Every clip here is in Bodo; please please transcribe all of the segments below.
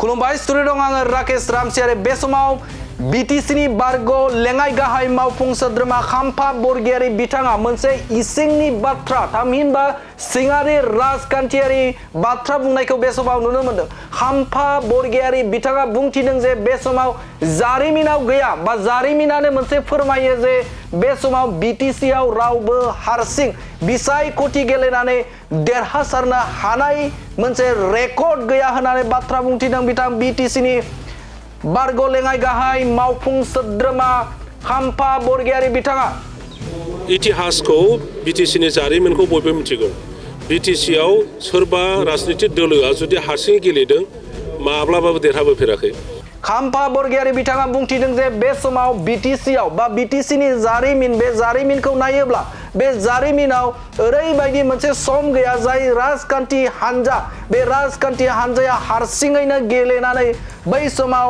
खुलुमबाय स्टुडिअ दं आङो राकेश रामसियारि बे समाव बिटिसिनि बारग' लेङाइ गाहाय मावफुं सोद्रोमा खाम्फा बरगयारि बिथाङा मोनसे इसिंनि बाथ्रा थामहिनबा सिङारि राजखान्थियारि बाथ्रा बुंनायखौ बे समाव नुनो मोनदों। खाम्फा बरगयारि बिथाङा बुंथिदों जे बे समाव जारिमिनाव गैया बा जारिमिनानो मोनसे फोरमायो जे बे समाव बिटिसिआव रावबो हारसिं बिसायख'थि गेलेनानै देरहासारनो हानाय मोनसे रेकर्ड गैया होननानै बाथ्रा बुंथिदों बिथां बिटिसिनि बारग' लेङाइ गाहाय मावफुं सोद्रोमा खाम्फा बरगयारि बिथाङा। इतिहासखौ बिटिसिनि जारिमिनखौ बयबो मिथिगौ। बिटिसिआव सोरबा राजनितिक दोलोआ जुदि हारसिं गेलेदों माब्लाबाबो देरहाबोफेराखै। खाम्फा बरगयारि बिथाङा बुंथिदों जे बे समाव बिटिसिआव बा बिटिसिनि जारिमिन बे जारिमिनखौ नायोब्ला बे जारिमिनाव ओरैबायदि मोनसे सम गैया जाय राजखान्थि हान्जा बे राजखान्थि हान्जाया हारसिङैनो गेलेनानै बै समाव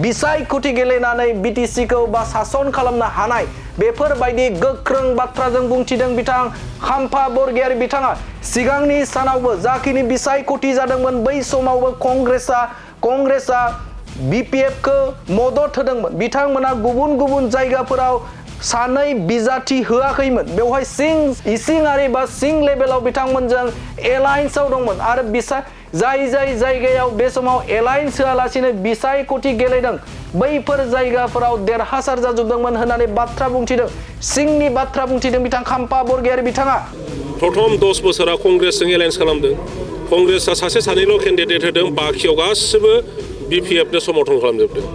बिसायख'थि गेलेनानै बिटिसिखौ बा सासन खालामनो हानाय बेफोरबायदि गोख्रों बाथ्राजों बुंथिदों बिथां खाम्फा बरगयारि बिथाङा। सिगांनि सानावबो जाखिनि बिसायख'थि जादोंमोन बै समावबो कंग्रेसा बिपिएफखौ मदद होदोंमोन। बिथांमोना गुबुन गुबुन जायगाफोराव सानै बिजाथि होआखैमोन। बेवहाय इसिङारि बा सिं लेभेलाव बिथांमोनजों एलायन्सआव दंमोन आरो जाय जायगायाव बे समाव एलायन्स होआलासिनो बिसायख'थि गेलेदों बैफोर जायगाफोराव देरहासार जाजोबदोंमोन होननानै बाथ्रा बुंथिदों सिंनि बाथ्रा बुंथिदों बिथां खाम्फा बरगयारि बिथाङा। प्रथम 10 बोसोरा कंग्रेसजों एलायन्स खालामदों। कंग्रेसआ सासे सानैल' केन्डिडेट होदों, बाखियाव गासिबो बिपिएफनो समर्थन खालामजोबदों।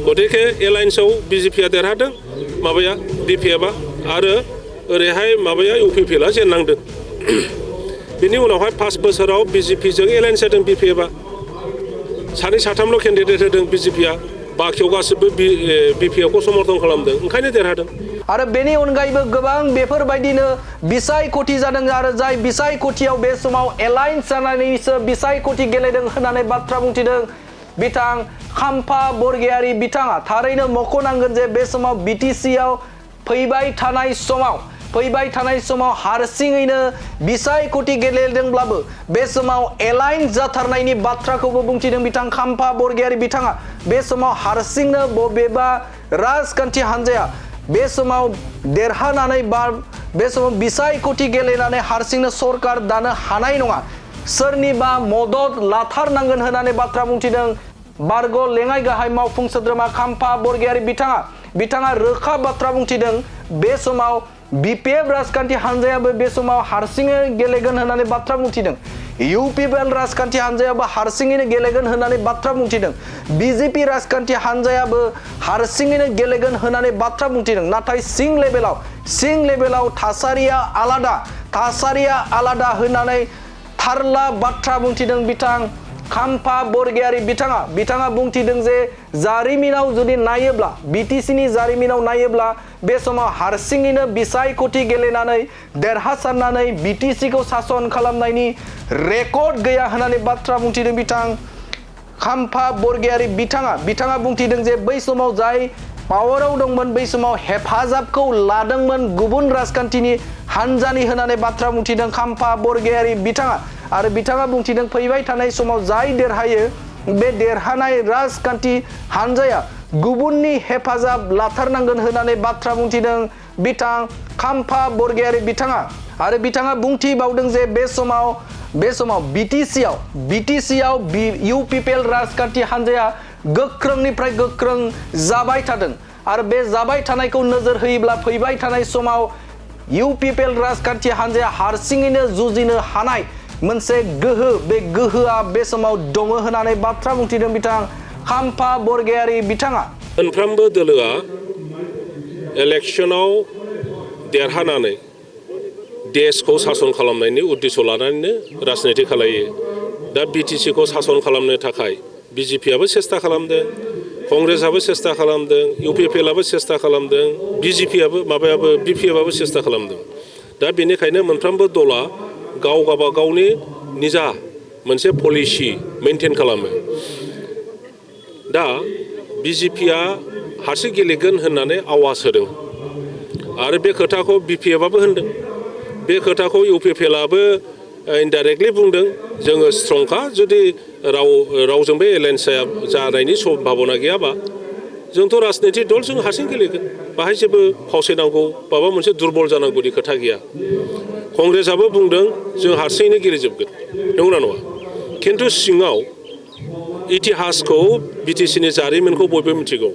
गतिके एलायन्सआव बिजेपिआ देरहादों, बिपिएफआ आरो ओरैहाय इउपिपिएलआ जेननांदों। बिनि उनावहाय 5 बोसोराव बिजेपिजों एलायन्स जादों बिपिएफआ। सानै साथामल' केन्डिडेट होदों बिजेपिआ, बाखियाव गासिबो बिपिएफखौ समर्थन खालामदों, ओंखायनो देरहादों। आरो बेनि अनगायैबो गोबां बेफोरबायदिनो बिसायख'थि जादों आरो जाय बिसायख'थियाव बे समाव एलायन्स जानानैसो बिसायख'थि गेलेदों होननानै बाथ्रा बुंथिदों बिथां खाम्फा बरगयारि बिथाङा। थारैनो मख'नांगोन जे बे समाव बिटिसिआव फैबाय थानाय समाव हारसिङैनो बिसायख'थि गेलेदोंब्लाबो बे समाव एलायन्स जाथारनायनि बाथ्राखौबो बुंथिदों बिथां खाम्फा बरगयारि बिथाङा। बे समाव हारसिंनो बबेबा राजखान्थि हान्जाया बे समाव देरहानानै बा बे समाव बिसायख'थि गेलेनानै हारसिंनो सरकार दानो हानाय नङा, सोरनिबा मदद लाथारनांगोन होननानै बाथ्रा बुंथिदों बारग' लेङाइ गाहाय मावफुं सोद्रोमा खाम्फा बरगयारि बिथाङा रोखा बाथ्रा बुंथिदों बे समाव बिपिएफ राजखान्थि हान्जायाबो बे समाव हारसिङै गेलेगोन होननानै बाथ्रा बुंथिदों। इउपिपिएल राजखान्थि हान्जायाबो हारसिङैनो गेलेगोन होननानै बाथ्रा बुंथिदों। बिजेपि राजखान्थि हान्जायाबो हारसिङैनो गेलेगोन होननानै बाथ्रा बुंथिदों। नाथाय सिं लेभेलाव थासारिया आलादा होननानै थारला बाथ्रा बुंथिदों बिथां खाम्फा बरगयारि बिथाङा बुंथिदों जे जारिमिनाव जुदि नायोब्ला बिटिसिनि जारिमिनाव नायोब्ला बे समाव हारसिङैनो बिसायख'थि गेलेनानै देरहासारनानै बिटिसिखौ सासन खालामनायनि रेकर्ड गैया होननानै बाथ्रा बुंथिदों बिथां खाम्फा बरगयारि बिथाङा बुंथिदों जे बै समाव जाय पावाराव दंमोन बै समाव हेफाजाबखौ लादोंमोन गुबुन राजखान्थिनि हान्जानि होननानै बाथ्रा बुंथिदों खाम्फा बरगयारि बिथाङा। आरो बिथाङा बुंथिदों फैबाय थानाय समाव जाय देरहायो बे देरहानाय राजखान्थि हान्जाया गुबुननि हेफाजाब लाथारनांगोन होननानै बाथ्रा बुंथिदों बिथां खाम्फा बरगयारि बिथाङा। आरो बिथाङा बुंथिबावदों जे बे समाव बिटिसिआव इउपिपिएल राजखान्थि हान्जाया गोख्रोंनिफ्राय गोख्रों जाबाय थादों आरो बे जाबाय थानायखौ नोजोर होयोब्ला फैबाय थानाय समाव इउपिपिएल राजखान्थि हान्जाया हारसिङैनो जुजिनो हानाय मोनसे गोहो, बे गोहोआ बे समाव दङ होननानै बाथ्रा बुंथिदों बिथां खाम्फा बरगयारि बिथाङा। मोनफ्रोमबो दोलोआ इलेक्सनाव देरहानानै देशखौ सासन खालामनायनि उद्देश्य लानानैनो राजनिति खालायो। दा बिटिसिखौ सासन खालामनो थाखाय बिजेपिआबो सेस्था खालामदों, कंग्रेसआबो सेस्था खालामदों, इउपिपिएलआबो सेस्था खालामदों, बिपिएफआबो सेस्था खालामदों। दा बेनिखायनो मोनफ्रोमबो दला गावबा गावनि निजा मोनसे पलिसि मेनटेन खालामो। दा बिजेपिआ हारसिं गेलेगोन होननानै आवाज होदों आरो बे खोथाखौ बिपिएफआबो होनदों, बे खोथाखौ इउपिपिएलआबो इनडाइरेक्टलि बुंदों जोङो स्ट्रंखा जुदि रावजोंबो एलायन्स जानायनि सम्भाबना गैयाबा जोंथ' राजनितिक दल जों हारसिं गेलेगोन बाहाय जेबो फावसायनांगौ माबा मोनसे दुरबल जानांगौनि खोथा गैया कंग्रेसआबो बुंदों जों हारसिङैनो गेलेजोबगोन नंगौना नङा खिन्थु सिङाव इतिहासखौ बिटिसिनि जारिमिनखौ बयबो मिथिगौ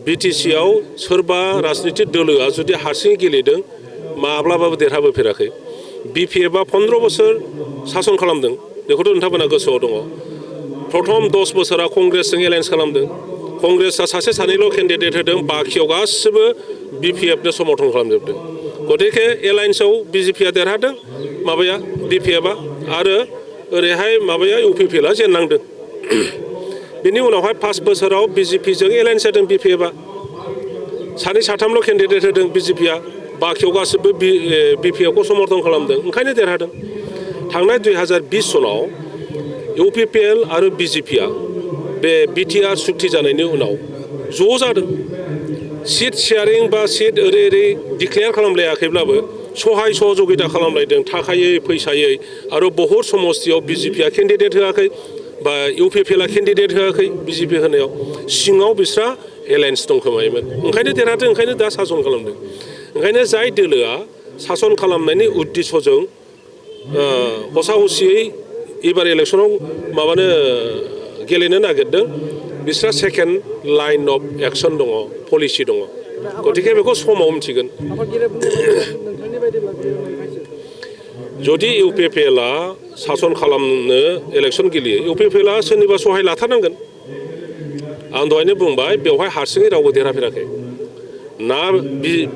बिटिसिआव सोरबा राजनितिक दोलोआ जुदि हारसिङै गेलेदों माब्लाबाबो देरहाबोफेराखै बिपिएफआ 15 बोसोर सासन खालामदों बेखौथ' नोंथांमोना गोसोआव दङ प्रथम 10 बोसोरा कंग्रेसजों एलायन्स खालामदों कंग्रेसआ सासे सानैल' केन्डिडेट होदों बाखियाव गासिबो बिपिएफनो समर्थन खालामजोबदों गतिके एलायन्सआव बिजेपिआ देरहादों माबाया बिपिएफआ आरो ओरैहाय माबाया इउपिपिएलआ जेननांदों बिनि उनावहाय 5 बोसोराव बिजेपिजों एलायन्स जादों बिपिएफआ सानै साथामल' केन्डिडेट होदों बिजेपिआ बाखियाव गासिबो बिपिएफखौ समर्थन खालामदों ओंखायनो देरहादों थांनाय 2020 सनाव इउपिपिएल आरो बिजेपिआ बे बिटिआर सुक्ति जानायनि उनाव ज' जादों सिट शेयारिं बा सिट ओरै डिक्लेयार खालामलायाखैब्लाबो सहाय सहযোगिता खालामलायदों थाखायै फैसायै आरो बहुद समस्तियाव बिजेपिआ केन्डिडेट होआखै बा इउपिपिएलआ केन्डिडेट होआखै बिजेपि होनायाव सिङाव बिस्रा एलायन्स दंखोमायोमोन ओंखायनो देरहादों ओंखायनो दा सासन खालामदों ओंखायनो जाय दोलोआ सासन खालामनायनि उद्देश्यजों हसा हसियै एबार इलेक्सनाव माबानो गेलेनो नागिरदों बिस्रा सेकेन्ड लाइन अफ एक्सन दङ पलिसि दङ गतिके बेखौ समाव मिथिगोन जुदि इउपिपिएलआ सासन खालामनो इलेक्सन गेलेयो इउपिपिएलआ सोरनिबा सहाय लाथारनांगोन आं दहायनो बुंबाय बेवहाय हारसिङै रावबो देरहाफेराखै ना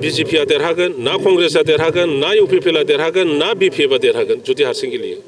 बिजेपिआ देरहागोन ना कंग्रेसआ देरहागोन ना इउपिपिएलआ देरहागोन ना बिपिएफआ देरहागोन जुदि हारसिं गेलेयो